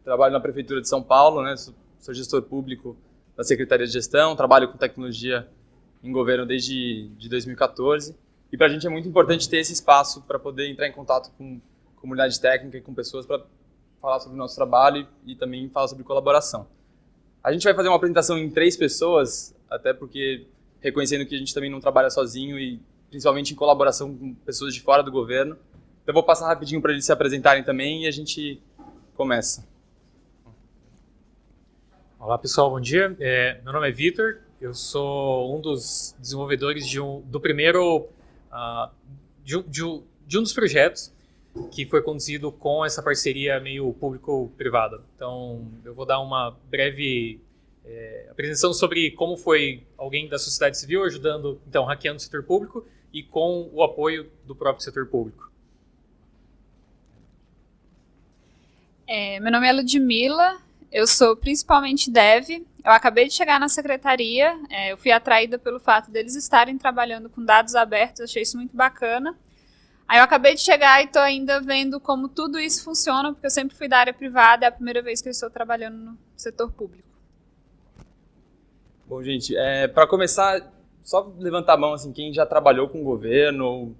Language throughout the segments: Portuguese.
Trabalho na Prefeitura de São Paulo, né? Sou gestor público da Secretaria de Gestão, trabalho com tecnologia em governo desde 2014. E para a gente é muito importante ter esse espaço para poder entrar em contato com comunidade técnica e com pessoas para falar sobre o nosso trabalho e também falar sobre colaboração. A gente vai fazer uma apresentação em 3 pessoas, até porque reconhecendo que a gente também não trabalha sozinho e principalmente em colaboração com pessoas de fora do governo. Então eu vou passar rapidinho para eles se apresentarem também e a gente começa. Olá pessoal, bom dia. Meu nome é Vitor, eu sou um dos desenvolvedores de um dos projetos que foi conduzido com essa parceria meio público-privada. Então eu vou dar uma breve apresentação sobre como foi alguém da sociedade civil ajudando, então, hackeando o setor público e com o apoio do próprio setor público. Meu nome é Ludmila, eu sou principalmente dev, eu acabei de chegar na secretaria, eu fui atraída pelo fato deles estarem trabalhando com dados abertos, achei isso muito bacana. Aí eu acabei de chegar e estou ainda vendo como tudo isso funciona, porque eu sempre fui da área privada, é a primeira vez que eu estou trabalhando no setor público. Bom, gente, para começar, só levantar a mão, assim, quem já trabalhou com o governo, ou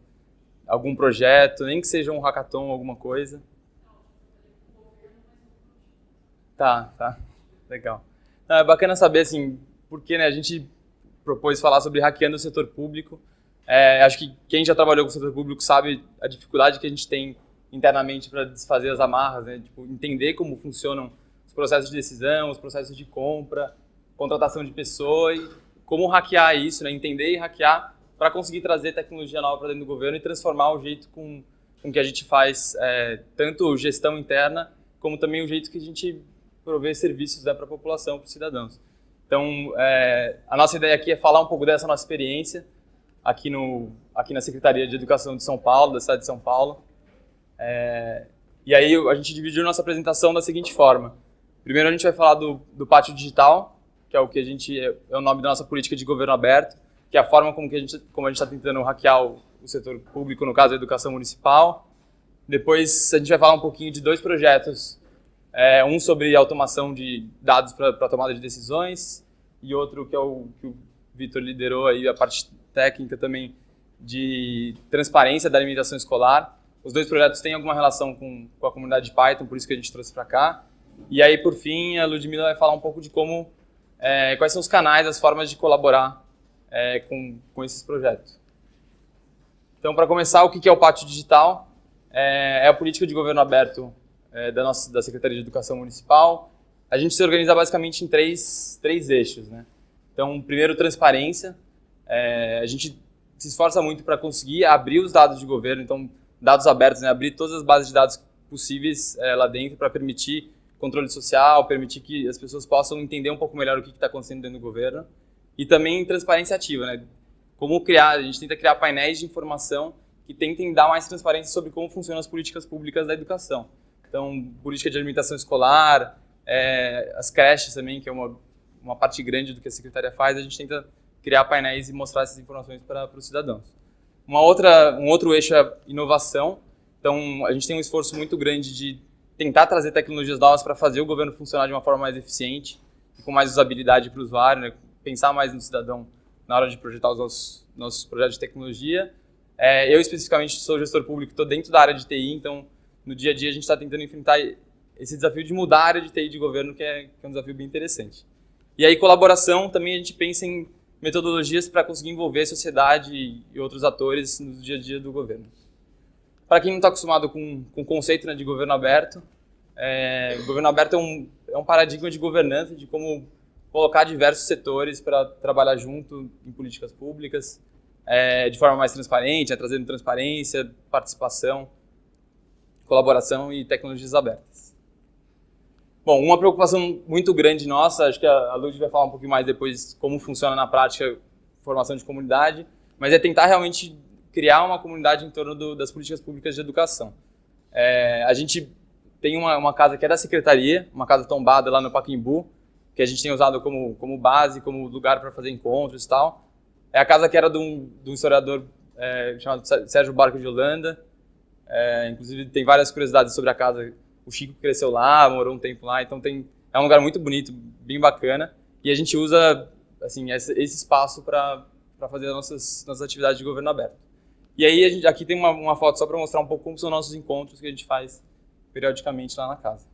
algum projeto, nem que seja um hackathon, alguma coisa. Tá, legal. É bacana saber, assim, porque, né, a gente propôs falar sobre hackeando o setor público. Acho que quem já trabalhou com o setor público sabe a dificuldade que a gente tem internamente para desfazer as amarras, né? Tipo, entender como funcionam os processos de decisão, os processos de compra, contratação de pessoa e como hackear isso, né? Entender e hackear para conseguir trazer tecnologia nova para dentro do governo e transformar o jeito com que a gente faz tanto gestão interna como também o jeito que a gente provê serviços, né, para a população, para os cidadãos. Então, a nossa ideia aqui é falar um pouco dessa nossa experiência aqui na Secretaria de Educação de São Paulo, da cidade de São Paulo. E aí a gente dividiu nossa apresentação da seguinte forma. Primeiro a gente vai falar do Pátio Digital, que é o que é o nome da nossa política de governo aberto, que é a forma como a gente está tentando hackear o setor público, no caso a educação municipal. Depois a gente vai falar um pouquinho de 2 projetos, um sobre automação de dados para tomada de decisões e outro que é que o Vitor liderou aí, a parte técnica também de transparência da alimentação escolar. Os 2 projetos têm alguma relação com a comunidade de Python, por isso que a gente trouxe para cá. E aí, por fim, a Ludmila vai falar um pouco de quais são os canais, as formas de colaborar com esses projetos. Então, para começar, o que é o Pátio Digital? É a política de governo aberto da Secretaria de Educação Municipal. A gente se organiza basicamente em três eixos, né? Então, primeiro, transparência. A gente se esforça muito para conseguir abrir os dados de governo, então, dados abertos, né? Abrir todas as bases de dados possíveis lá dentro para permitir controle social, permitir que as pessoas possam entender um pouco melhor o que está acontecendo dentro do governo. E também transparência ativa, né? A gente tenta criar painéis de informação que tentem dar mais transparência sobre como funcionam as políticas públicas da educação. Então, política de alimentação escolar, as creches também, que é uma parte grande do que a Secretaria faz, a gente tenta criar painéis e mostrar essas informações para os cidadãos. Um outro eixo é inovação. Então, a gente tem um esforço muito grande de tentar trazer tecnologias novas para fazer o governo funcionar de uma forma mais eficiente e com mais usabilidade para o usuário, né? Pensar mais no cidadão na hora de projetar os nossos projetos de tecnologia. Eu, especificamente, sou gestor público, estou dentro da área de TI, então, no dia a dia, a gente está tentando enfrentar esse desafio de mudar a área de TI de governo, que é um desafio bem interessante. E aí, colaboração, também a gente pensa em metodologias para conseguir envolver a sociedade e outros atores no dia a dia do governo. Para quem não está acostumado com o conceito, né, de governo aberto, o governo aberto é um paradigma de governança, de como colocar diversos setores para trabalhar junto em políticas públicas, de forma mais transparente, trazendo transparência, participação, colaboração e tecnologias abertas. Bom, uma preocupação muito grande nossa, acho que a Lud vai falar um pouquinho mais depois como funciona na prática a formação de comunidade, mas é tentar realmente criar uma comunidade em torno das políticas públicas de educação. A gente tem uma casa que é da Secretaria, uma casa tombada lá no Pacaembu, que a gente tem usado como base, como lugar para fazer encontros e tal. É a casa que era de um historiador chamado Sérgio Barco de Holanda. Inclusive, tem várias curiosidades sobre a casa o Chico cresceu lá, morou um tempo lá, então é um lugar muito bonito, bem bacana, e a gente usa assim, esse espaço para fazer as nossas atividades de governo aberto. E aí, aqui tem uma foto só para mostrar um pouco como são nossos encontros que a gente faz periodicamente lá na casa.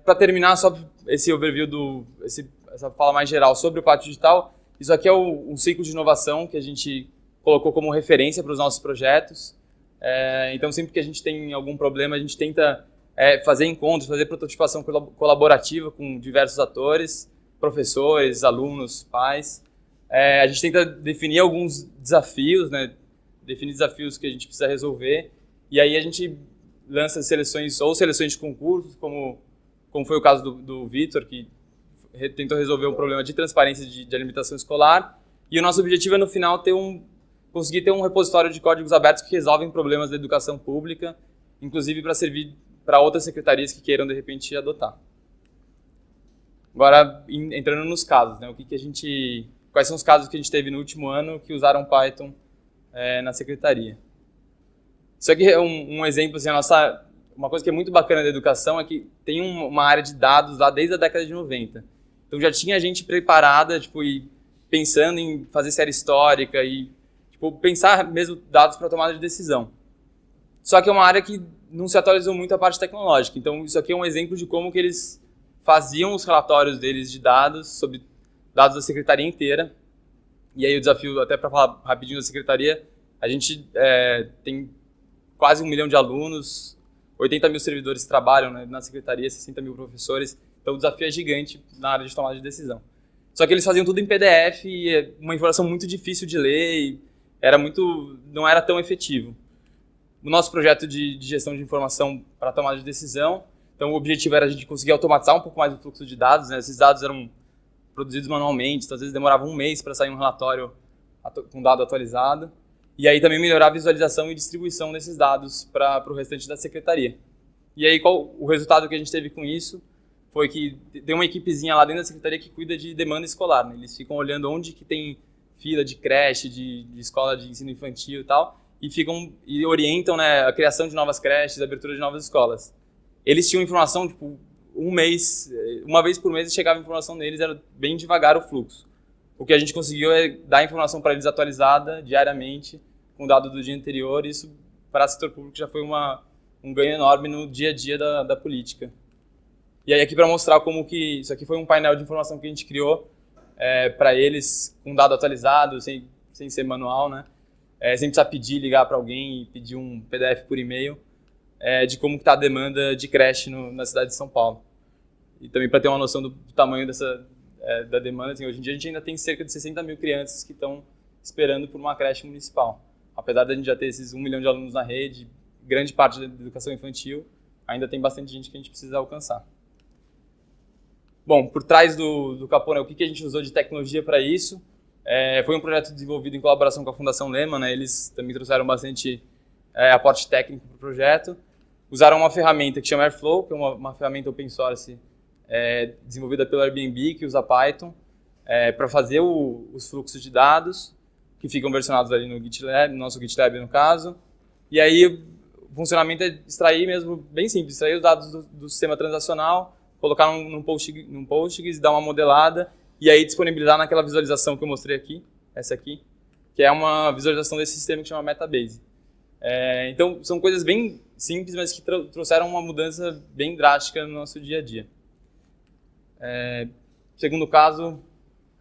Para terminar, só esse overview, essa fala mais geral sobre o Pátio Digital, isso aqui é um ciclo de inovação que a gente colocou como referência para os nossos projetos. Então, sempre que a gente tem algum problema, a gente tenta fazer encontros, fazer prototipação colaborativa com diversos atores, professores, alunos, pais. A gente tenta definir alguns desafios, né? Definir desafios que a gente precisa resolver, e aí a gente lança seleções de concursos, como foi o caso do Vitor, que tentou resolver um problema de transparência de alimentação escolar, e o nosso objetivo é, no final, conseguir ter um repositório de códigos abertos que resolvem problemas da educação pública, inclusive para servir para outras secretarias que queiram, de repente, adotar. Agora, entrando nos casos, né? Quais são os casos que a gente teve no último ano que usaram Python na secretaria? Isso aqui é um exemplo, assim, uma coisa que é muito bacana da educação é que tem uma área de dados lá desde a década de 90. Então já tinha gente preparada, e pensando em fazer série histórica e pensar mesmo dados para tomada de decisão. Só que é uma área que não se atualizou muito a parte tecnológica. Então isso aqui é um exemplo de como que eles faziam os relatórios deles de dados, sobre dados da secretaria inteira. E aí o desafio, até para falar rapidinho da secretaria, a gente tem quase 1 milhão de alunos, 80 mil servidores trabalham, né, na secretaria, 60 mil professores. Então o desafio é gigante na área de tomada de decisão. Só que eles faziam tudo em PDF e é uma informação muito difícil de ler e não era tão efetivo. O nosso projeto de gestão de informação para tomada de decisão, então o objetivo era a gente conseguir automatizar um pouco mais o fluxo de dados, né? Esses dados eram produzidos manualmente, então às vezes demorava um mês para sair um relatório com dado atualizado. E aí também melhorar a visualização e distribuição desses dados para o restante da secretaria. E aí o resultado que a gente teve com isso foi que tem uma equipezinha lá dentro da secretaria que cuida de demanda escolar, né? Eles ficam olhando onde que tem fila de creche, de escola de ensino infantil e tal, e orientam, né, a criação de novas creches, a abertura de novas escolas. Eles tinham informação, uma vez por mês chegava a informação neles, era bem devagar o fluxo. O que a gente conseguiu é dar a informação para eles atualizada diariamente, com dado do dia anterior, e isso para o setor público já foi um ganho enorme no dia a dia da política. E aí aqui para mostrar como que isso aqui foi um painel de informação que a gente criou para eles, com dado atualizado, sem ser manual, né? Sem precisar ligar para alguém e pedir um PDF por e-mail, de como está a demanda de creche na cidade de São Paulo. E também para ter uma noção do tamanho da demanda, assim, hoje em dia a gente ainda tem cerca de 60 mil crianças que estão esperando por uma creche municipal. Apesar da gente já ter esses 1 milhão de alunos na rede, grande parte da educação infantil, ainda tem bastante gente que a gente precisa alcançar. Bom, por trás do capô, né, o que a gente usou de tecnologia para isso? Foi um projeto desenvolvido em colaboração com a Fundação Lehman, né, eles também trouxeram bastante aporte técnico para o projeto. Usaram uma ferramenta que chama Airflow, que é uma ferramenta open source desenvolvida pelo Airbnb, que usa Python, para fazer os fluxos de dados, que ficam versionados ali no GitLab, no nosso GitLab no caso. E aí o funcionamento é extrair mesmo, bem simples, extrair os dados do sistema transacional, colocar num Postgres, dar uma modelada, e aí disponibilizar naquela visualização que eu mostrei aqui, essa aqui, que é uma visualização desse sistema que chama Metabase. Então, são coisas bem simples, mas que trouxeram uma mudança bem drástica no nosso dia a dia. O segundo caso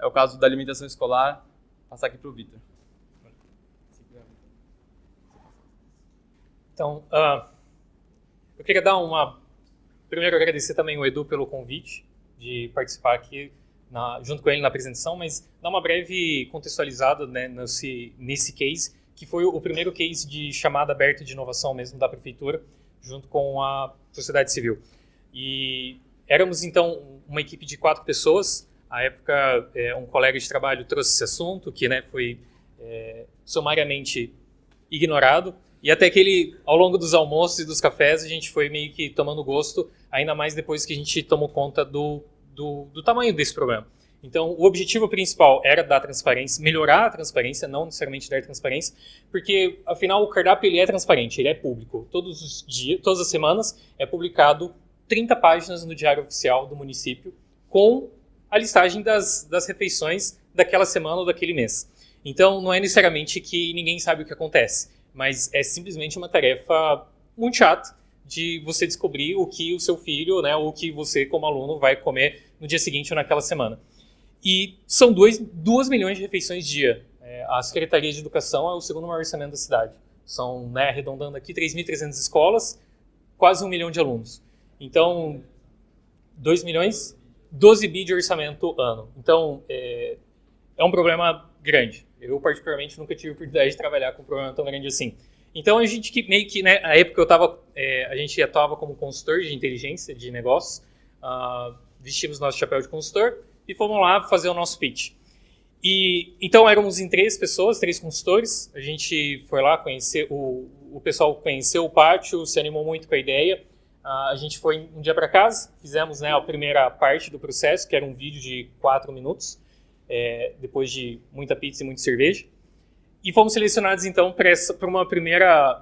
é o caso da alimentação escolar. Vou passar aqui para o Vitor. Então, eu queria primeiro agradecer também o Edu pelo convite de participar aqui junto com ele na apresentação, mas dar uma breve contextualizada, né, nesse case, que foi o primeiro case de chamada aberta de inovação mesmo da prefeitura, junto com a sociedade civil. E éramos, então, uma equipe de 4 pessoas. À época, um colega de trabalho trouxe esse assunto, que, né, foi sumariamente ignorado. E até que ao longo dos almoços e dos cafés, a gente foi meio que tomando gosto, ainda mais depois que a gente tomou conta do tamanho desse problema. Então, o objetivo principal era dar transparência, melhorar a transparência, não necessariamente dar transparência, porque, afinal, o cardápio ele é transparente, ele é público. Todos os dias, todas as semanas, é publicado 30 páginas no Diário Oficial do município com a listagem das refeições daquela semana ou daquele mês. Então, não é necessariamente que ninguém sabe o que acontece, mas é simplesmente uma tarefa muito chata de você descobrir o que o seu filho, né, ou o que você, como aluno, vai comer no dia seguinte ou naquela semana. E são 2 milhões de refeições dia. A Secretaria de Educação é o segundo maior orçamento da cidade. São, né, arredondando aqui, 3.300 escolas, quase 1 milhão de alunos. Então, 2 milhões, 12 bi de orçamento ano. Então, é um problema grande. Eu, particularmente, nunca tive a oportunidade de trabalhar com um problema tão grande assim. Então, a gente meio que, né, na época a gente atuava como consultor de inteligência de negócios, vestimos nosso chapéu de consultor e fomos lá fazer o nosso pitch. E então éramos em 3 pessoas, 3 consultores. A gente foi lá conhecer, o pessoal conheceu o pátio, se animou muito com a ideia. A gente foi um dia para casa, fizemos, né, a primeira parte do processo, que era um vídeo de 4 minutos, depois de muita pizza e muita cerveja. E fomos selecionados, então, para uma primeira...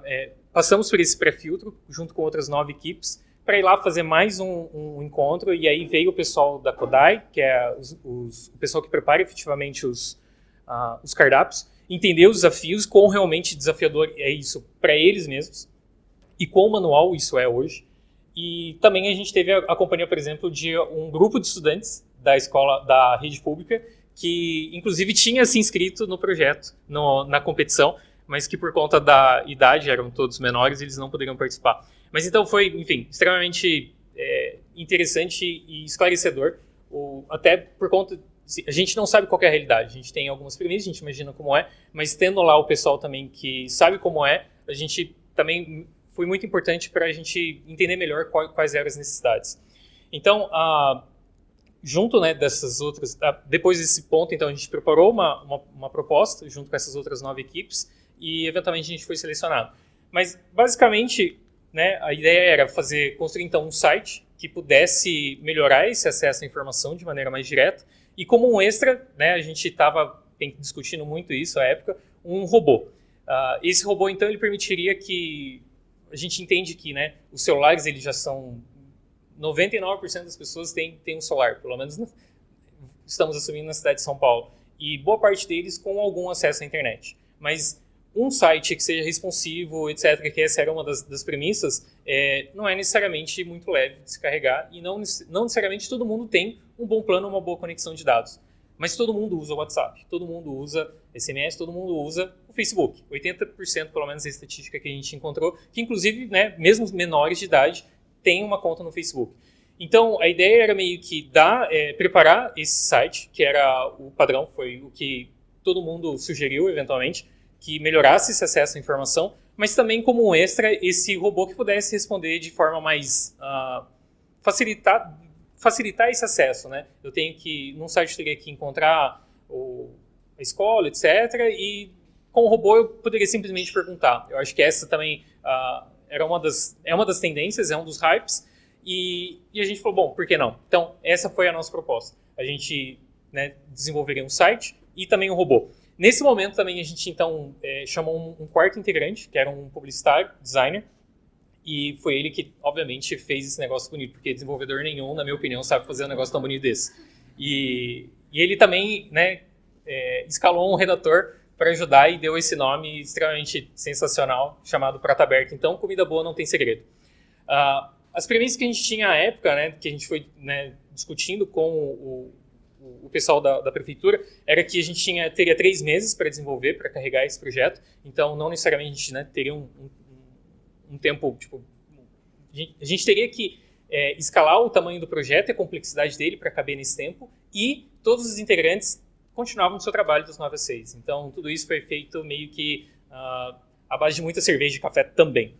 passamos por esse pré-filtro, junto com outras 9 equipes, para ir lá fazer mais um encontro. E aí veio o pessoal da Kodai, que é o pessoal que prepara efetivamente os cardápios, entender os desafios, quão realmente desafiador é isso para eles mesmos, e quão manual isso é hoje. E também a gente teve a companhia, por exemplo, de um grupo de estudantes da escola, da rede pública, que inclusive tinha se inscrito no projeto, na competição, mas que por conta da idade, eram todos menores, eles não poderiam participar. Mas então foi, enfim, extremamente interessante e esclarecedor, até por conta, a gente não sabe qual é a realidade, a gente tem algumas premissas, a gente imagina como é, mas tendo lá o pessoal também que sabe como é, a gente também foi muito importante para a gente entender melhor quais eram as necessidades. Então, junto, né, dessas outras, depois desse ponto, então a gente preparou uma proposta junto com essas outras 9 equipes e eventualmente a gente foi selecionado. Mas basicamente, né, a ideia era construir então um site que pudesse melhorar esse acesso à informação de maneira mais direta e como um extra, né, a gente estava discutindo muito isso à época, um robô. Esse robô então ele permitiria que a gente entende que, né, os celulares eles já são 99% das pessoas têm um celular, pelo menos estamos assumindo na cidade de São Paulo, e boa parte deles com algum acesso à internet. Mas um site que seja responsivo, etc., que essa era uma das premissas, não é necessariamente muito leve de se carregar e não necessariamente todo mundo tem um bom plano, uma boa conexão de dados. Mas todo mundo usa o WhatsApp, todo mundo usa SMS, todo mundo usa o Facebook. 80%, pelo menos, a estatística que a gente encontrou, que inclusive, né, mesmo menores de idade, têm uma conta no Facebook. Então, a ideia era meio que preparar esse site, que era o padrão, foi o que todo mundo sugeriu, eventualmente, que melhorasse esse acesso à informação, mas também como um extra, esse robô que pudesse responder de forma mais facilitar esse acesso, né? Num site eu teria que encontrar a escola, etc. E com o robô eu poderia simplesmente perguntar. Eu acho que essa também é uma das tendências, é um dos hypes. E a gente falou, bom, por que não? Então, essa foi a nossa proposta. A gente, né, desenvolveria um site e também um robô. Nesse momento também a gente então chamou um quarto integrante, que era um publicitário, designer, e foi ele que, obviamente, fez esse negócio bonito, porque desenvolvedor nenhum, na minha opinião, sabe fazer um negócio tão bonito desse. E ele também, né, escalou um redator para ajudar e deu esse nome extremamente sensacional, chamado Prata Aberta. Então, comida boa não tem segredo. As premissas que a gente tinha à época, né, que a gente foi, né, discutindo com o pessoal da prefeitura, era que a gente teria 3 meses para desenvolver, para carregar esse projeto. Então, não necessariamente a gente, né, teria um tempo, tipo, a gente teria que escalar o tamanho do projeto e a complexidade dele para caber nesse tempo, e todos os integrantes continuavam no seu trabalho das 9 às 6. Então, tudo isso foi feito meio que à base de muita cerveja e café também.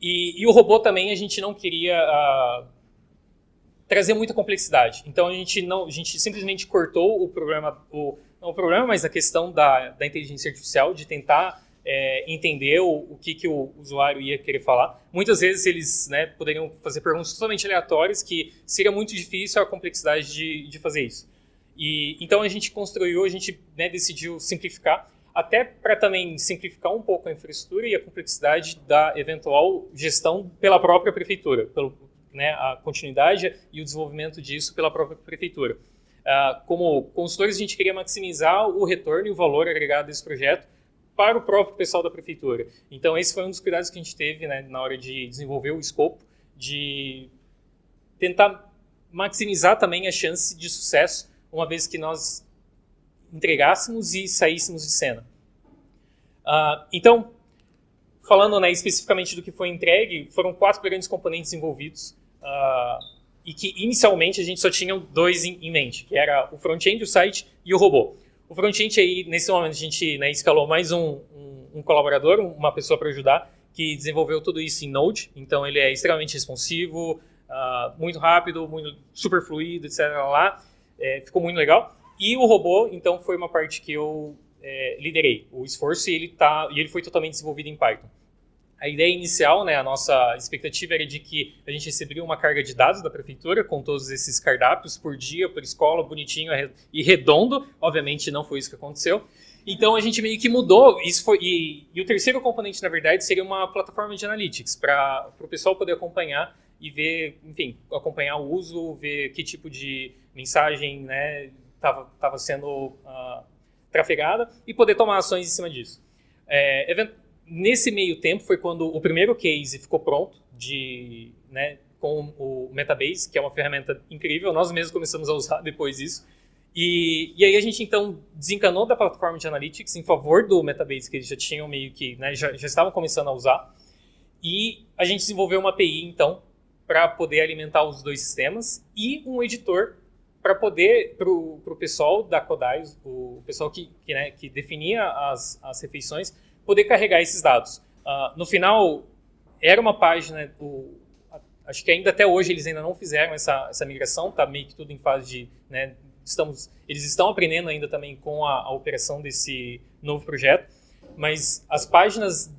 E o robô também a gente não queria trazer muita complexidade. Então, a gente simplesmente cortou o problema, mas a questão da inteligência artificial, de tentar entender o que o usuário ia querer falar. Muitas vezes eles, né, poderiam fazer perguntas totalmente aleatórias, que seria muito difícil a complexidade de fazer isso. E então a gente construiu, a gente, né, decidiu simplificar, até para também simplificar um pouco a infraestrutura e a complexidade da eventual gestão pela própria prefeitura, né, a continuidade e o desenvolvimento disso pela própria prefeitura. Como consultores, a gente queria maximizar o retorno e o valor agregado desse projeto para o próprio pessoal da prefeitura. Então, esse foi um dos cuidados que a gente teve, né, na hora de desenvolver o escopo, de tentar maximizar também a chance de sucesso, uma vez que nós entregássemos e saíssemos de cena. Então, falando, né, especificamente do que foi entregue, foram 4 grandes componentes envolvidos, e que inicialmente a gente só tinha 2 em mente, que era o front-end, o site e o robô. O front-end aí, nesse momento, a gente, né, escalou mais um colaborador, uma pessoa para ajudar, que desenvolveu tudo isso em Node. Então, ele é extremamente responsivo, muito rápido, super fluido, etc. Ficou muito legal. E o robô, então, foi uma parte que eu liderei o esforço e ele foi totalmente desenvolvido em Python. A ideia inicial, né, a nossa expectativa era de que a gente receberia uma carga de dados da prefeitura com todos esses cardápios por dia, por escola, bonitinho e redondo. Obviamente não foi isso que aconteceu. Então a gente meio que mudou. E o terceiro componente, na verdade, seria uma plataforma de analytics para o pessoal poder acompanhar e ver, enfim, acompanhar o uso, ver que tipo de mensagem, né, estava sendo trafegada e poder tomar ações em cima disso. Nesse meio tempo foi quando o primeiro case ficou pronto, né, com o Metabase, que é uma ferramenta incrível. Nós mesmos começamos a usar depois disso. E aí a gente, então, desencanou da plataforma de Analytics em favor do Metabase, que eles já tinham meio que, né, já estavam começando a usar. E a gente desenvolveu uma API, então, para poder alimentar os 2 sistemas e um editor para poder, para o pessoal da Codais, o pessoal que definia as refeições, poder carregar esses dados. No final, era uma página, acho que ainda até hoje eles ainda não fizeram essa migração, está meio que tudo em fase de, né, eles estão aprendendo ainda também com a operação desse novo projeto, mas as páginas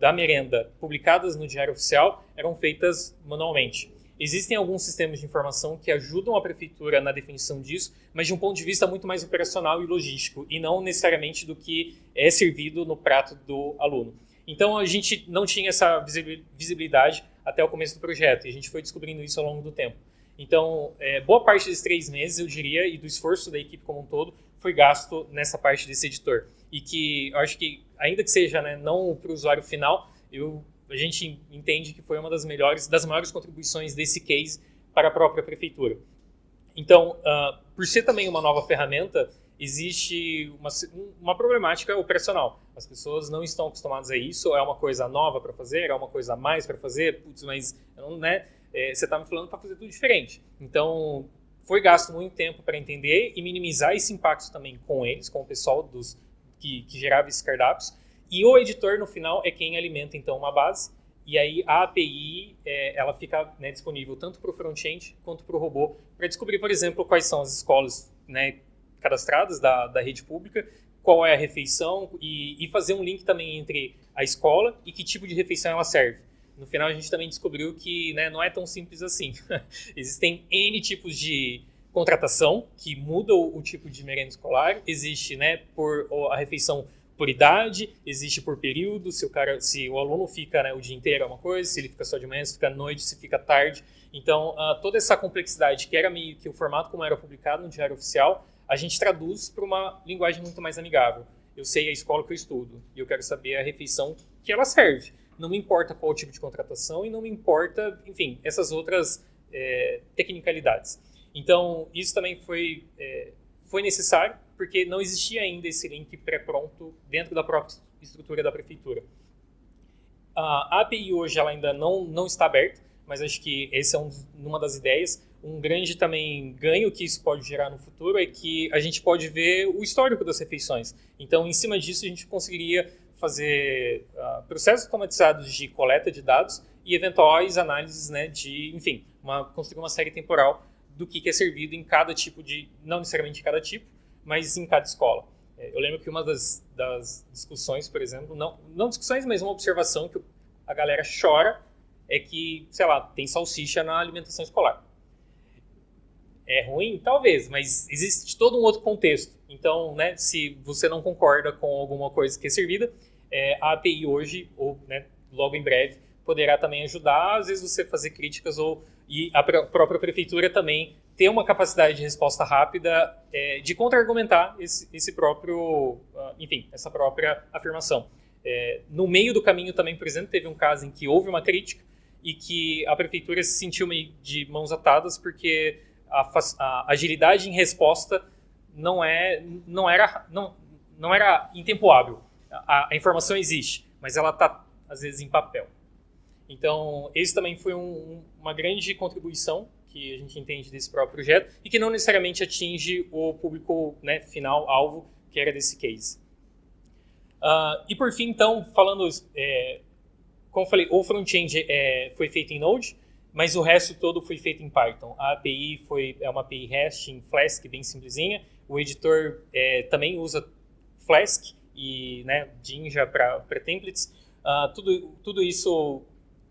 da merenda publicadas no Diário Oficial eram feitas manualmente. Existem alguns sistemas de informação que ajudam a prefeitura na definição disso, mas de um ponto de vista muito mais operacional e logístico, e não necessariamente do que é servido no prato do aluno. Então, a gente não tinha essa visibilidade até o começo do projeto, e a gente foi descobrindo isso ao longo do tempo. Então, boa parte desses 3 meses, eu diria, e do esforço da equipe como um todo, foi gasto nessa parte desse editor. E que, eu acho que, ainda que seja, né, não para o usuário final, a gente entende que foi uma das maiores contribuições desse case para a própria prefeitura. Então, por ser também uma nova ferramenta, existe uma problemática operacional. As pessoas não estão acostumadas a isso, é uma coisa nova para fazer, é uma coisa a mais para fazer, mas né, você está me falando para fazer tudo diferente. Então, foi gasto muito tempo para entender e minimizar esse impacto também com eles, com o pessoal que gerava esses cardápios. E o editor, no final, é quem alimenta, então, uma base. E aí, a API, ela fica, né, disponível tanto para o front-end quanto para o robô, para descobrir, por exemplo, quais são as escolas, né, cadastradas da rede pública, qual é a refeição e fazer um link também entre a escola e que tipo de refeição ela serve. No final, a gente também descobriu que, né, não é tão simples assim. Existem N tipos de contratação que mudam o tipo de merenda escolar. Existe, né, por a refeição por idade, existe por período, se o aluno fica, né, o dia inteiro é uma coisa, se ele fica só de manhã, se fica à noite, se fica à tarde. Então, toda essa complexidade, que era meio que o formato como era publicado no Diário Oficial, a gente traduz para uma linguagem muito mais amigável. Eu sei a escola que eu estudo e eu quero saber a refeição que ela serve. Não me importa qual tipo de contratação e não me importa, enfim, essas outras tecnicalidades. Então, isso também foi necessário, porque não existia ainda esse link pré-pronto dentro da própria estrutura da prefeitura. A API hoje ela ainda não está aberta, mas acho que esse é uma das ideias. Um grande também ganho que isso pode gerar no futuro é que a gente pode ver o histórico das refeições. Então, em cima disso, a gente conseguiria fazer processos automatizados de coleta de dados e eventuais análises, né, enfim, construir uma série temporal do que é servido em cada tipo não necessariamente em cada tipo, mas em cada escola. Eu lembro que uma das discussões, por exemplo, não discussões, mas uma observação que a galera chora é que, sei lá, tem salsicha na alimentação escolar. É ruim? Talvez, mas existe todo um outro contexto. Então, né, se você não concorda com alguma coisa que é servida, a API hoje, ou né, logo em breve, poderá também ajudar, às vezes, você fazer críticas e a própria prefeitura também ter uma capacidade de resposta rápida de contra-argumentar esse próprio, enfim, essa própria afirmação. No meio do caminho também, por exemplo, teve um caso em que houve uma crítica e que a prefeitura se sentiu meio de mãos atadas porque a agilidade em resposta não era em tempo hábil. A informação existe, mas ela está, às vezes, em papel. Então, esse também foi uma grande contribuição que a gente entende desse próprio projeto e que não necessariamente atinge o público, né, final, alvo, que era desse case. E por fim, então, falando, como eu falei, o front-end foi feito em Node, mas o resto todo foi feito em Python. A API é uma API REST em Flask, bem simplesinha. O editor também usa Flask e né, Jinja para templates. Tudo isso,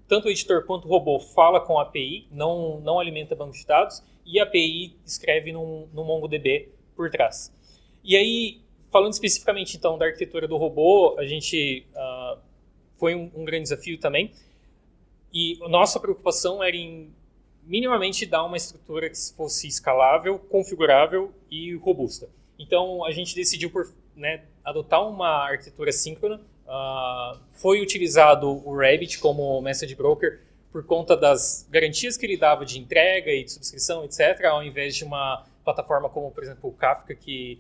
tanto o editor quanto o robô fala com a API, não alimenta banco de dados, e a API escreve no MongoDB por trás. E aí, falando especificamente então da arquitetura do robô, a gente foi um grande desafio também. E a nossa preocupação era em minimamente dar uma estrutura que fosse escalável, configurável e robusta. Então, a gente decidiu por adotar uma arquitetura síncrona. Foi utilizado o Rabbit como message broker por conta das garantias que ele dava de entrega e de subscrição, etc., ao invés de uma plataforma como, por exemplo, o Kafka, que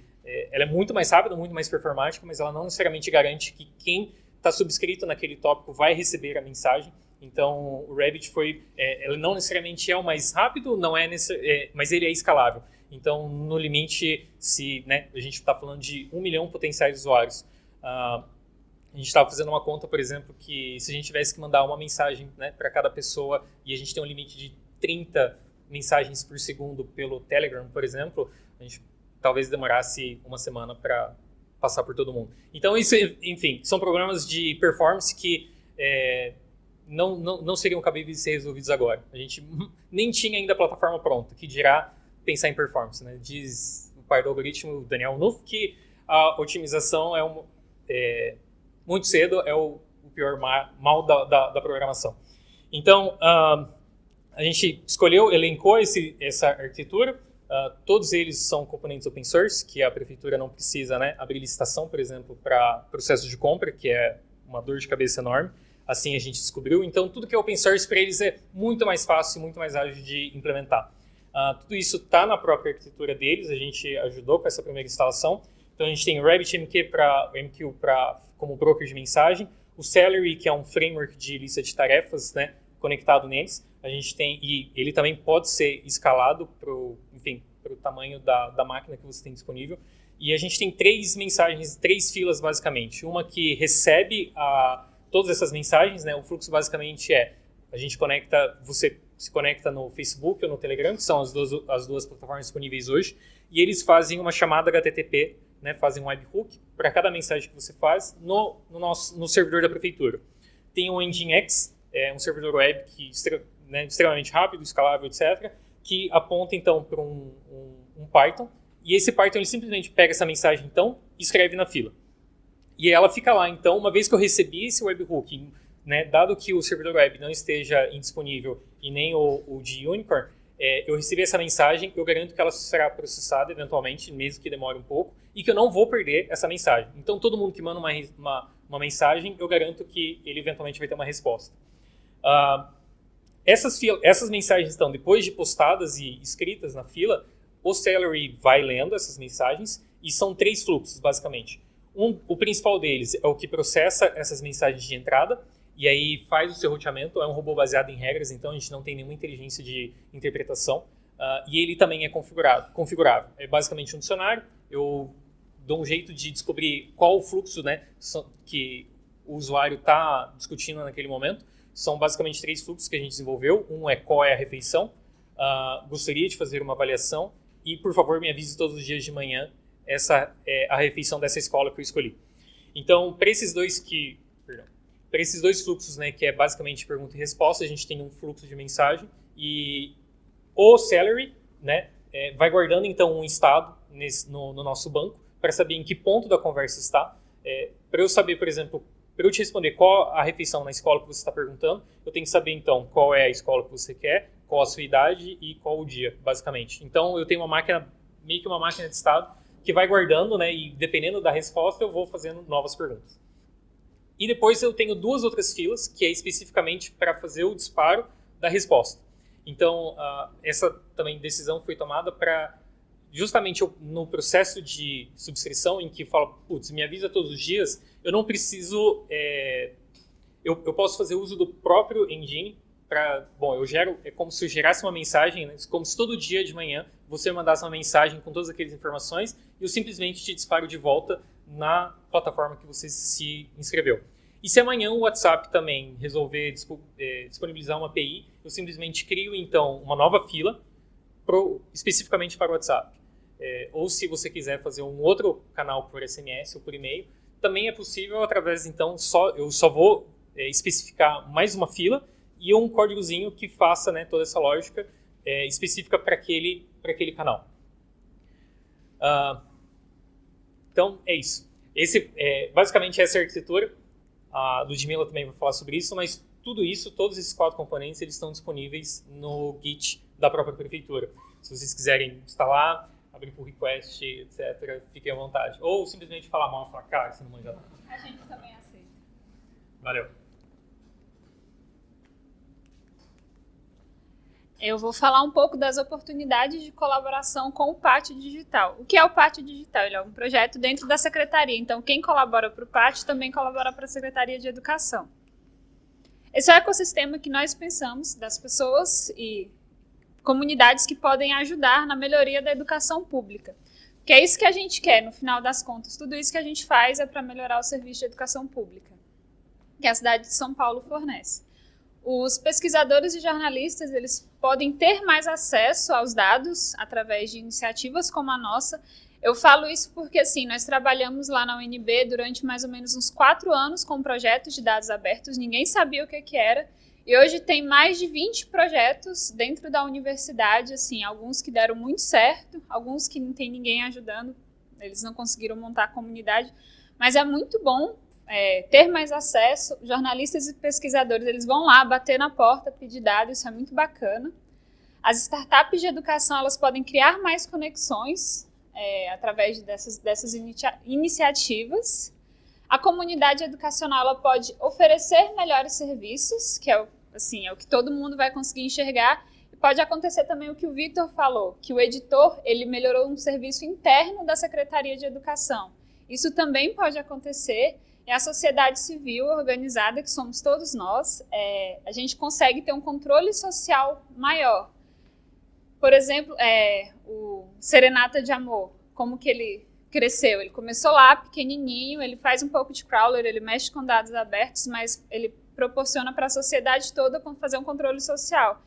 ela é muito mais rápida, muito mais performática, mas ela não necessariamente garante que quem está subscrito naquele tópico vai receber a mensagem. Então, o Rabbit ele não necessariamente é o mais rápido, mas ele é escalável. Então, no limite, se a gente está falando de 1 milhão potenciais usuários, a gente estava fazendo uma conta, por exemplo, que se a gente tivesse que mandar uma mensagem para cada pessoa e a gente tem um limite de 30 mensagens por segundo pelo Telegram, por exemplo, a gente talvez demorasse uma semana para passar por todo mundo. Então, isso, enfim, são problemas de performance que não seriam cabíveis de ser resolvidos agora. A gente nem tinha ainda a plataforma pronta, que dirá pensar em performance. Né? Diz o pai do algoritmo, Daniel Knuth, que a otimização muito cedo é o pior mal da programação. Então, a gente elencou essa arquitetura. Todos eles são componentes open source, que a prefeitura não precisa abrir licitação, por exemplo, para processo de compra, que é uma dor de cabeça enorme. Assim a gente descobriu. Então, tudo que é open source para eles é muito mais fácil, muito mais ágil de implementar. Tudo isso está na própria arquitetura deles. A gente ajudou com essa primeira instalação. Então, a gente tem o RabbitMQ como broker de mensagem. O Celery, que é um framework de lista de tarefas conectado neles. A gente tem, e ele também pode ser escalado para o tamanho da máquina que você tem disponível. E a gente tem 3 mensagens, 3 filas basicamente. Uma que recebe todas essas mensagens, o fluxo basicamente você se conecta no Facebook ou no Telegram, que são as duas plataformas disponíveis hoje, e eles fazem uma chamada HTTP, fazem um webhook para cada mensagem que você faz no servidor da prefeitura. Tem o Nginx, um servidor web que extremamente rápido, escalável, etc., que aponta então para um Python, e esse Python ele simplesmente pega essa mensagem então e escreve na fila. E ela fica lá, então, uma vez que eu recebi esse webhook, dado que o servidor web não esteja indisponível e nem o de Unicorn, eu recebi essa mensagem, eu garanto que ela será processada eventualmente, mesmo que demore um pouco, e que eu não vou perder essa mensagem. Então, todo mundo que manda uma mensagem, eu garanto que ele eventualmente vai ter uma resposta. Essas mensagens, então, depois de postadas e escritas na fila, o Celery vai lendo essas mensagens, e são 3 fluxos, basicamente. O principal deles é o que processa essas mensagens de entrada, e aí faz o seu roteamento. É um robô baseado em regras, então a gente não tem nenhuma inteligência de interpretação. E ele também é configurável. É basicamente um dicionário. Eu dou um jeito de descobrir qual o fluxo que o usuário está discutindo naquele momento. São basicamente 3 fluxos que a gente desenvolveu. Um é qual é a refeição. Gostaria de fazer uma avaliação. E, por favor, me avise todos os dias de manhã a refeição dessa escola que eu escolhi. Então, para esses dois fluxos, né, que é basicamente pergunta e resposta, a gente tem um fluxo de mensagem e o Celery, né, vai guardando então um estado no nosso banco para saber em que ponto da conversa está. Para eu saber, por exemplo, para eu te responder qual a refeição na escola que você está perguntando, eu tenho que saber então qual é a escola que você quer, qual a sua idade e qual o dia, basicamente. Então eu tenho uma máquina, meio que uma máquina de estado, que vai guardando, né, e dependendo da resposta eu vou fazendo novas perguntas. E depois eu tenho duas outras filas, que é especificamente para fazer o disparo da resposta. Então, essa também decisão foi tomada para, justamente no processo de subscrição, em que fala, putz, me avisa todos os dias, eu não preciso, eu posso fazer uso do próprio engine para, eu gero, é como se eu gerasse uma mensagem, né, como se todo dia de manhã você mandasse uma mensagem com todas aquelas informações e eu simplesmente te disparo de volta na plataforma que você se inscreveu. E se amanhã o WhatsApp também resolver disponibilizar uma API, eu simplesmente crio, então, uma nova fila especificamente para o WhatsApp. Ou se você quiser fazer um outro canal por SMS ou por e-mail, também é possível através, então, eu só vou especificar mais uma fila e um códigozinho que faça, né, toda essa lógica específica para aquele canal. Então, é isso. Basicamente, essa é a arquitetura. A Ludmila também vai falar sobre isso, mas tudo isso, todos esses 4 componentes, eles estão disponíveis no Git da própria prefeitura. Se vocês quiserem instalar, abrir por request, etc., fiquem à vontade. Ou simplesmente falar mal, falar, cara, você não manja nada. A gente também aceita. Valeu. Eu vou falar um pouco das oportunidades de colaboração com o Pátio Digital. O que é o Pátio Digital? Ele é um projeto dentro da Secretaria. Então, quem colabora para o Pátio também colabora para a Secretaria de Educação. Esse é o ecossistema que nós pensamos das pessoas e comunidades que podem ajudar na melhoria da educação pública. Que é isso que a gente quer, no final das contas. Tudo isso que a gente faz é para melhorar o serviço de educação pública, que a cidade de São Paulo fornece. Os pesquisadores e jornalistas, eles podem ter mais acesso aos dados através de iniciativas como a nossa. Eu falo isso porque, assim, nós trabalhamos lá na UNB durante mais ou menos uns 4 anos com projetos de dados abertos, ninguém sabia o que era, e hoje tem mais de 20 projetos dentro da universidade, assim, alguns que deram muito certo, alguns que não tem ninguém ajudando, eles não conseguiram montar a comunidade, mas é muito bom ter mais acesso. Jornalistas e pesquisadores, eles vão lá bater na porta, pedir dados, isso é muito bacana. As startups de educação, elas podem criar mais conexões através dessas iniciativas. A comunidade educacional, ela pode oferecer melhores serviços, que é o que todo mundo vai conseguir enxergar. E pode acontecer também o que o Vitor falou, que o editor, ele melhorou um serviço interno da Secretaria de Educação. Isso também pode acontecer. E a sociedade civil organizada, que somos todos nós, a gente consegue ter um controle social maior. Por exemplo, o Serenata de Amor, como que ele cresceu? Ele começou lá pequenininho, ele faz um pouco de crawler, ele mexe com dados abertos, mas ele proporciona para a sociedade toda fazer um controle social.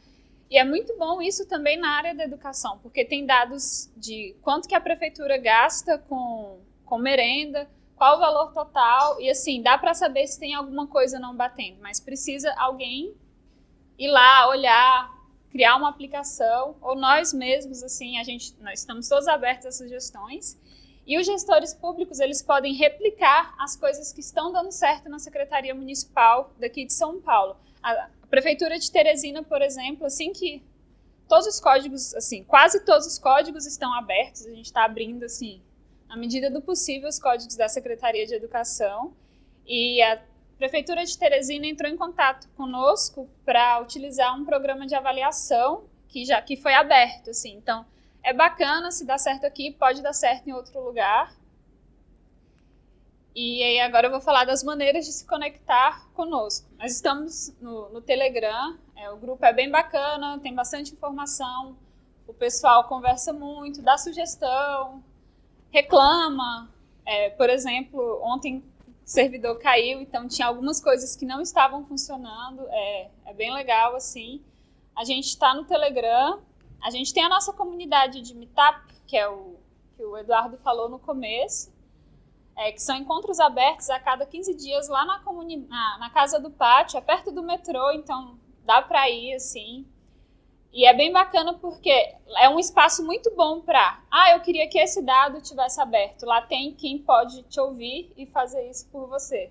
E é muito bom isso também na área da educação, porque tem dados de quanto que a prefeitura gasta com merenda, qual o valor total, e assim, dá para saber se tem alguma coisa não batendo, mas precisa alguém ir lá, olhar, criar uma aplicação, ou nós mesmos, assim, nós estamos todos abertos a sugestões, e os gestores públicos, eles podem replicar as coisas que estão dando certo na Secretaria Municipal daqui de São Paulo. A Prefeitura de Teresina, por exemplo, assim que todos os códigos, assim, quase todos os códigos estão abertos, a gente está abrindo, assim, à medida do possível, os códigos da Secretaria de Educação, e a Prefeitura de Teresina entrou em contato conosco para utilizar um programa de avaliação que foi aberto, assim. Então, é bacana, se dá certo aqui, pode dar certo em outro lugar. E aí agora eu vou falar das maneiras de se conectar conosco. Nós estamos no Telegram, o grupo é bem bacana, tem bastante informação, o pessoal conversa muito, dá sugestão, reclama. Por exemplo, ontem o servidor caiu, então tinha algumas coisas que não estavam funcionando. É bem legal, assim. A gente está no Telegram, a gente tem a nossa comunidade de Meetup, que é que o Eduardo falou no começo, que são encontros abertos a cada 15 dias lá na Casa do Pátio, é perto do metrô, então dá para ir, assim. E é bem bacana porque é um espaço muito bom para... eu queria que esse dado tivesse aberto. Lá tem quem pode te ouvir e fazer isso por você.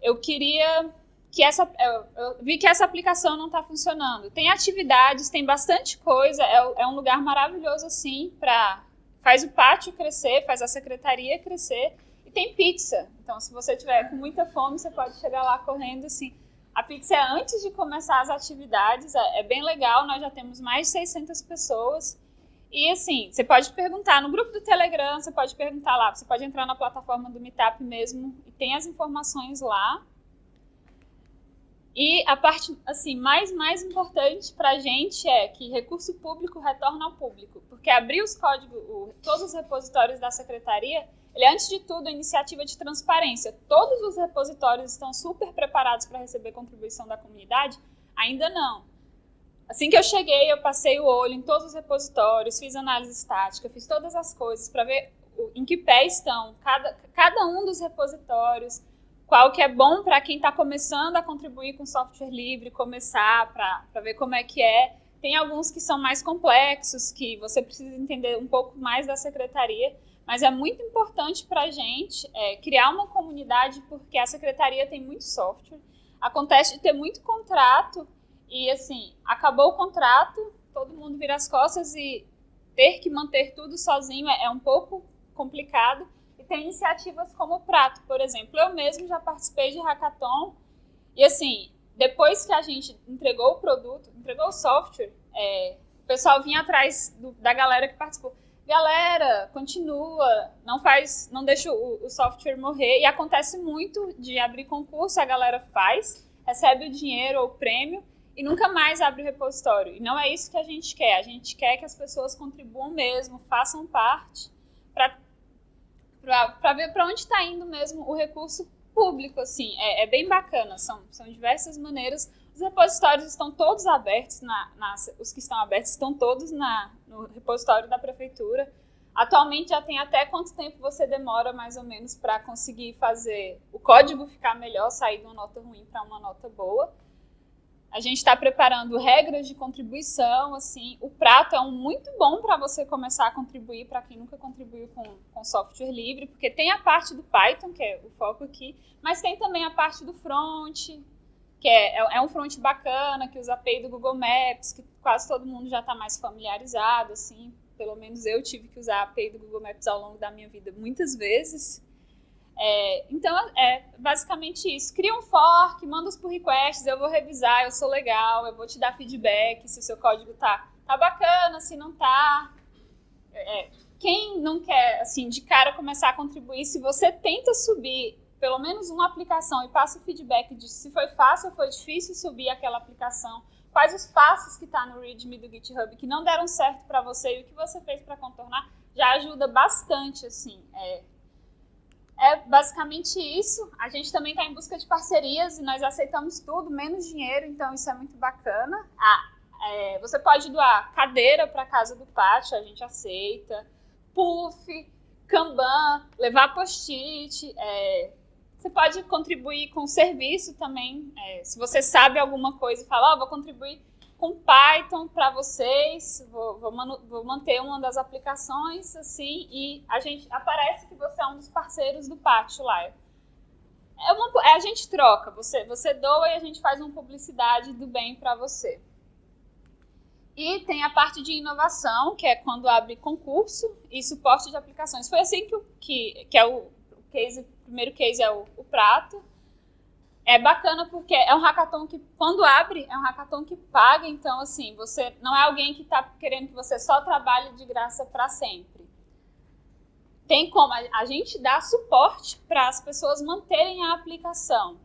Eu queria que eu vi que essa aplicação não está funcionando. Tem atividades, tem bastante coisa, é um lugar maravilhoso, assim, faz o pátio crescer, faz a secretaria crescer, e tem pizza. Então, se você tiver com muita fome, você pode chegar lá correndo, assim. A pizza é antes de começar as atividades, é bem legal, nós já temos mais de 600 pessoas. E assim, você pode perguntar no grupo do Telegram, você pode perguntar lá, você pode entrar na plataforma do Meetup mesmo, e tem as informações lá. E a parte assim, mais importante para a gente é que recurso público retorna ao público, porque abrir os códigos, todos os repositórios da secretaria, ele é, antes de tudo, a iniciativa de transparência. Todos os repositórios estão super preparados para receber contribuição da comunidade? Ainda não. Assim que eu cheguei, eu passei o olho em todos os repositórios, fiz análise estática, fiz todas as coisas para ver em que pé estão cada um dos repositórios, qual que é bom para quem está começando a contribuir com software livre, começar para ver como é que é. Tem alguns que são mais complexos, que você precisa entender um pouco mais da secretaria, mas é muito importante para a gente criar uma comunidade, porque a secretaria tem muito software, acontece de ter muito contrato, e assim, acabou o contrato, todo mundo vira as costas e ter que manter tudo sozinho é um pouco complicado. E tem iniciativas como o Prato, por exemplo. Eu mesmo já participei de hackathon, e assim, depois que a gente entregou o produto, entregou o software, o pessoal vinha atrás da galera que participou. Galera, continua, não deixa o software morrer. E acontece muito de abrir concurso, a galera faz, recebe o dinheiro ou o prêmio e nunca mais abre o repositório. E não é isso que a gente quer. A gente quer que as pessoas contribuam mesmo, façam parte, para ver para onde está indo mesmo o recurso público. Assim, é bem bacana, são diversas maneiras. Os repositórios estão todos abertos, os que estão abertos estão todos no repositório da prefeitura. Atualmente já tem até quanto tempo você demora, mais ou menos, para conseguir fazer o código ficar melhor, sair de uma nota ruim para uma nota boa. A gente está preparando regras de contribuição, assim. O Prato é muito bom para você começar a contribuir, para quem nunca contribuiu com software livre, porque tem a parte do Python, que é o foco aqui, mas tem também a parte do front, que é um front bacana, que usa a API do Google Maps, que quase todo mundo já está mais familiarizado, assim. Pelo menos eu tive que usar a API do Google Maps ao longo da minha vida muitas vezes. Então, é basicamente isso. Cria um fork, manda os pull requests, eu vou revisar, eu sou legal, eu vou te dar feedback se o seu código tá bacana, se não tá. Quem não quer, assim, de cara começar a contribuir, se você tenta subir pelo menos uma aplicação e passa o feedback de se foi fácil ou foi difícil subir aquela aplicação, quais os passos que está no README do GitHub que não deram certo para você e o que você fez para contornar, já ajuda bastante, assim. É basicamente isso. A gente também está em busca de parcerias e nós aceitamos tudo, menos dinheiro, então isso é muito bacana. Você pode doar cadeira para a Casa do Pátio, a gente aceita, puff, Kanban, levar post-it, você pode contribuir com serviço também. Se você sabe alguma coisa e fala, vou contribuir com Python para vocês, vou manter uma das aplicações, assim, e aparece que você é um dos parceiros do Pátio lá. A gente troca, você doa e a gente faz uma publicidade do bem para você. E tem a parte de inovação, que é quando abre concurso e suporte de aplicações. Foi assim que é o primeiro case é o Prato. É bacana porque é um hackathon que, quando abre, é um hackathon que paga. Então, assim, você não é alguém que está querendo que você só trabalhe de graça para sempre. Tem como a gente dar suporte para as pessoas manterem a aplicação.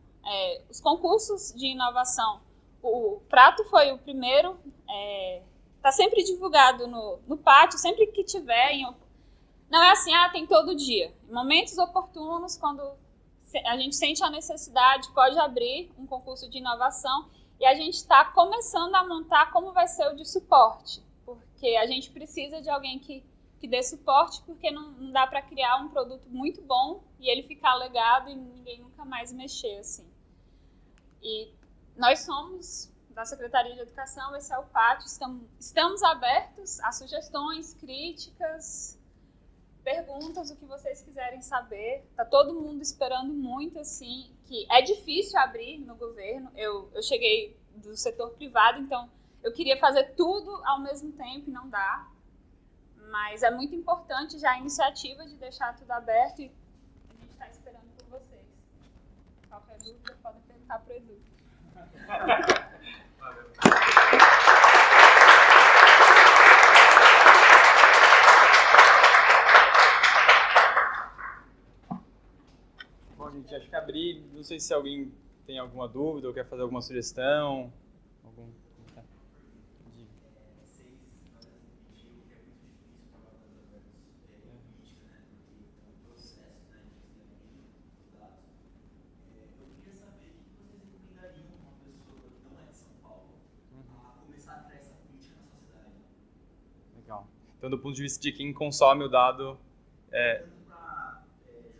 Os concursos de inovação, o Prato foi o primeiro, está sempre divulgado no Pátio, sempre que tiver. Não é assim, tem todo dia. Em momentos oportunos, quando a gente sente a necessidade, pode abrir um concurso de inovação, e a gente está começando a montar como vai ser o de suporte, porque a gente precisa de alguém que dê suporte, porque não dá para criar um produto muito bom e ele ficar legado e ninguém nunca mais mexer, assim. E nós somos da Secretaria de Educação, esse é o Pátio, estamos abertos a sugestões, críticas, perguntas, o que vocês quiserem saber. Tá todo mundo esperando muito, assim, que é difícil abrir no governo. Eu cheguei do setor privado, então eu queria fazer tudo ao mesmo tempo e não dá. Mas é muito importante já a iniciativa de deixar tudo aberto e a gente está esperando por vocês. Qualquer dúvida, podem perguntar para o Edu. Bom, gente, acho que abrir, não sei se alguém tem alguma dúvida ou quer fazer alguma sugestão. Legal. Então, do ponto de vista de quem consome o dado... Tanto para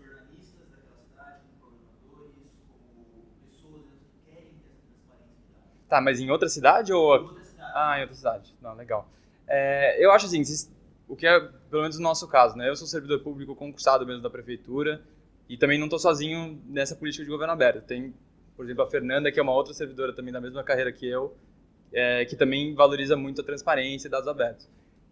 jornalistas daquela cidade, como programadores, como pessoas que querem ter essa transparência de dados. Tá, mas em outra cidade ou... Em outra cidade. Ah, em outra cidade. Não, legal. Eu acho assim, o que é, pelo menos no nosso caso, né? Eu sou servidor público concursado mesmo da prefeitura e também não estou sozinho nessa política de governo aberto. Tem, por exemplo, a Fernanda, que é uma outra servidora também da mesma carreira que eu, que também valoriza muito a transparência e dados abertos.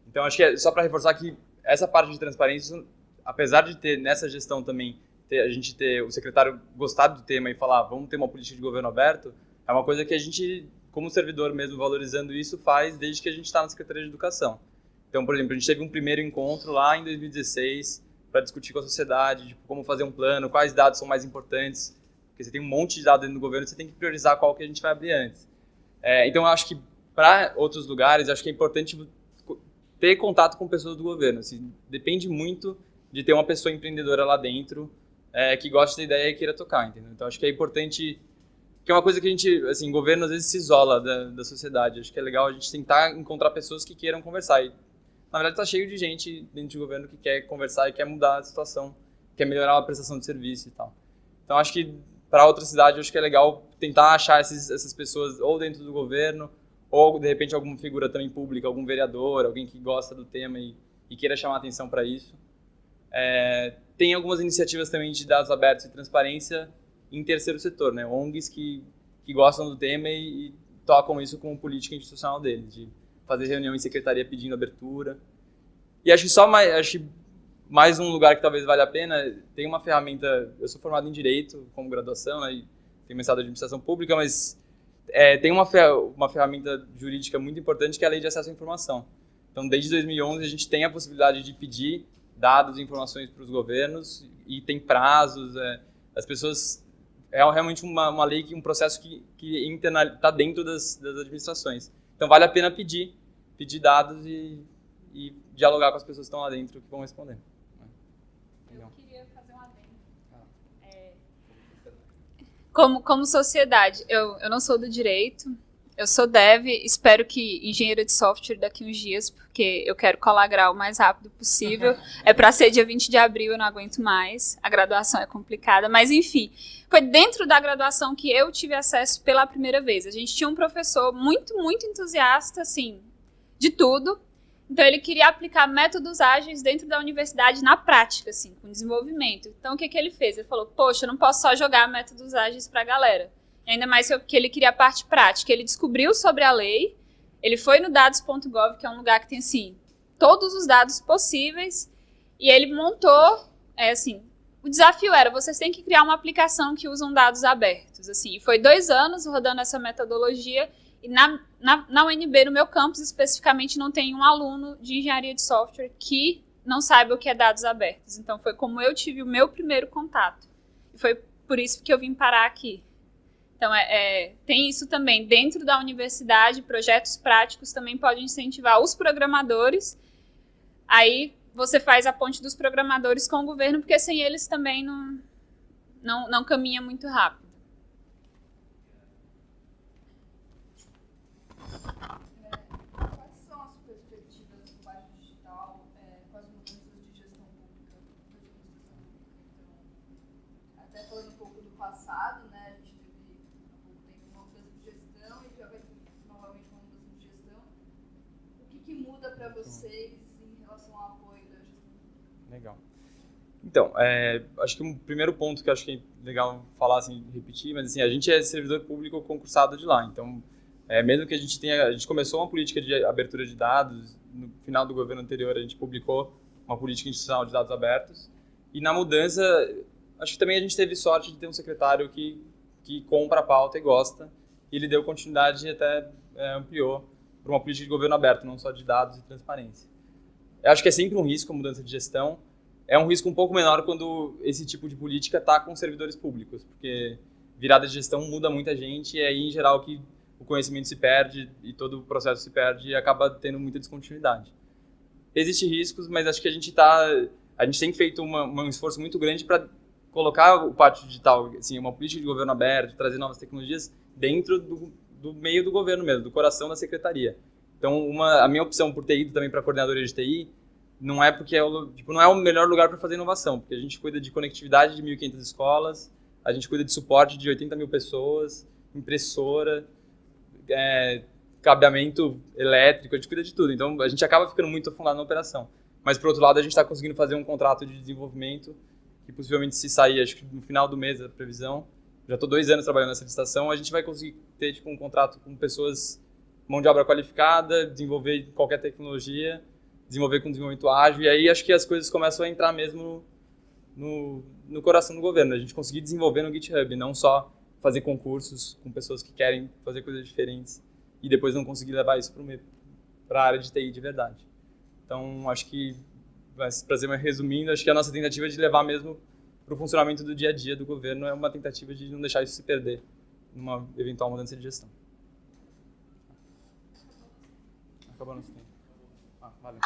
Então, acho que é só para reforçar que essa parte de transparência, apesar de ter nessa gestão também, a gente ter o secretário gostar do tema e falar, vamos ter uma política de governo aberto, é uma coisa que a gente, como servidor mesmo, valorizando isso, faz desde que a gente está na Secretaria de Educação. Então, por exemplo, a gente teve um primeiro encontro lá em 2016 para discutir com a sociedade, tipo, como fazer um plano, quais dados são mais importantes, porque você tem um monte de dados dentro do governo, você tem que priorizar qual que a gente vai abrir antes. Então, eu acho que para outros lugares, acho que é importante ter contato com pessoas do governo. Assim, depende muito de ter uma pessoa empreendedora lá dentro que gosta da ideia e queira tocar, entendeu? Então, acho que é importante, que é uma coisa que a gente, assim, o governo às vezes se isola da sociedade. Acho que é legal a gente tentar encontrar pessoas que queiram conversar. E, na verdade, está cheio de gente dentro do governo que quer conversar e quer mudar a situação, quer melhorar a prestação de serviço e tal. Então, acho que para outra cidade, acho que é legal tentar achar essas pessoas ou dentro do governo, ou, de repente, alguma figura também pública, algum vereador, alguém que gosta do tema e queira chamar atenção para isso. Tem algumas iniciativas também de dados abertos e transparência em terceiro setor, né? ONGs que gostam do tema e tocam isso como política institucional deles, de fazer reunião em secretaria pedindo abertura. E acho que mais um lugar que talvez valha a pena, tem uma ferramenta, eu sou formado em Direito, como graduação, né, e tenho mestrado em Administração Pública, mas tem uma ferramenta jurídica muito importante que é a Lei de Acesso à Informação. Então, desde 2011, a gente tem a possibilidade de pedir dados e informações para os governos e tem prazos. As pessoas... É realmente uma lei, um processo que está dentro das administrações. Então, vale a pena pedir dados e dialogar com as pessoas que estão lá dentro que vão responder. Eu queria fazer um adendo. Como sociedade, eu não sou do direito, eu sou dev, espero que engenheira de software daqui uns dias, porque eu quero colar grau o mais rápido possível. É para ser dia 20 de abril, eu não aguento mais, a graduação é complicada, mas enfim, foi dentro da graduação que eu tive acesso pela primeira vez. A gente tinha um professor muito, muito entusiasta, assim, de tudo. Então, ele queria aplicar métodos ágeis dentro da universidade na prática, assim, com desenvolvimento. Então, o que ele fez? Ele falou, poxa, eu não posso só jogar métodos ágeis para a galera. E ainda mais que ele queria a parte prática. Ele descobriu sobre a lei, ele foi no dados.gov, que é um lugar que tem, assim, todos os dados possíveis, e ele montou, o desafio era, vocês têm que criar uma aplicação que usam dados abertos, assim. E foi 2 anos rodando essa metodologia. E na UNB, no meu campus especificamente, não tem um aluno de engenharia de software que não saiba o que é dados abertos. Então, foi como eu tive o meu primeiro contato. E foi por isso que eu vim parar aqui. Então, tem isso também. Dentro da universidade, projetos práticos também podem incentivar os programadores. Aí, você faz a ponte dos programadores com o governo, porque sem eles também não caminha muito rápido. Quais são as perspectivas muda para vocês em relação ao apoio da gestão? Legal. Então, acho que um primeiro ponto que eu acho que é legal falar, assim, repetir, mas assim, a gente é servidor público concursado de lá, então, mesmo que a gente começou uma política de abertura de dados, no final do governo anterior a gente publicou uma política institucional de dados abertos, e na mudança, acho que também a gente teve sorte de ter um secretário que compra a pauta e gosta, e ele deu continuidade e até ampliou para uma política de governo aberto, não só de dados e transparência. Eu acho que é sempre um risco a mudança de gestão. É um risco um pouco menor quando esse tipo de política está com servidores públicos, porque virada de gestão muda muita gente e é aí, em geral, que o conhecimento se perde e todo o processo se perde e acaba tendo muita descontinuidade. Existem riscos, mas acho que a gente tem feito um esforço muito grande para colocar o pátio digital, assim, uma política de governo aberto, trazer novas tecnologias dentro do meio do governo mesmo, do coração da secretaria. Então, a minha opção por ter ido também para a coordenadoria de TI não é porque não é o melhor lugar para fazer inovação, porque a gente cuida de conectividade de 1.500 escolas, a gente cuida de suporte de 80 mil pessoas, impressora, cabeamento elétrico, a gente cuida de tudo. Então, a gente acaba ficando muito afundado na operação. Mas, por outro lado, a gente está conseguindo fazer um contrato de desenvolvimento que possivelmente, se sair, acho que no final do mês, a previsão, já estou 2 anos trabalhando nessa licitação, a gente vai conseguir ter um contrato com pessoas, mão de obra qualificada, desenvolver qualquer tecnologia, desenvolver com desenvolvimento ágil, e aí acho que as coisas começam a entrar mesmo no coração do governo. A gente conseguir desenvolver no GitHub, não só fazer concursos com pessoas que querem fazer coisas diferentes e depois não conseguir levar isso para a área de TI de verdade. Então, acho que, resumindo, acho que a nossa tentativa de levar mesmo para o funcionamento do dia a dia do governo é uma tentativa de não deixar isso se perder numa eventual mudança de gestão. Acabou nosso tempo. Valeu.